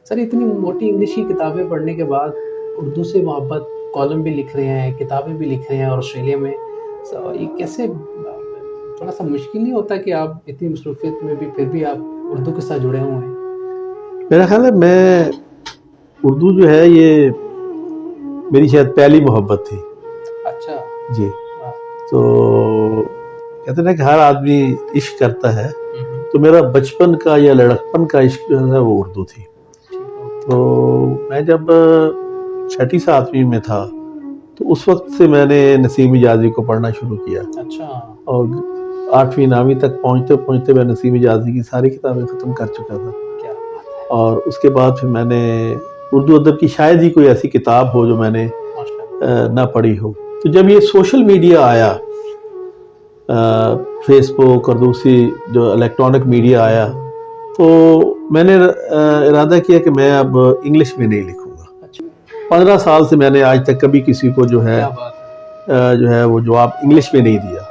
Sir इतनी मोटी English की किताबें पढ़ने के बाद उर्दू से मोहब्बत, कॉलम भी लिख रहे हैं, किताबें भी लिख रहे हैं और ऑस्ट्रेलिया में ये कैसे थोड़ा सा मुश्किल नहीं होता कि आप इतनी मसरूफियत में भी फिर भी आप उर्दू के साथ जुड़े हुए हैं? मेरा ख्याल है मैं उर्दू जो है ये मेरी शायद पहली मोहब्बत थी अच्छा। जी। वाह। तो कहते हैं ना कि हर आदमी इश्क करता है, तो मेरा बचपन का या लड़कपन का इश्क जो है वो उर्दू थी। तो मैं जब 6वीं 7वीं में था तो उस वक्त से मैंने नसीम इजाज़ी को पढ़ना शुरू किया। अच्छा। और 8वीं 9वीं तक पहुंचते पहुंचते मैं नसीम इजाज़ी की सारी किताबें ख़त्म कर चुका था। क्या बात है। और उसके बाद फिर मैंने उर्दू अदब की शायद ही कोई ऐसी किताब हो जो मैंने ना पढ़ी हो। तो जब ये सोशल मीडिया आया, फेसबुक और दूसरी जो इलेक्ट्रॉनिक मीडिया आया, तो मैंने इरादा किया कि मैं अब इंग्लिश में नहीं लिखूंगा। 15 साल से मैंने आज तक कभी किसी को जो है वो जवाब इंग्लिश में नहीं दिया।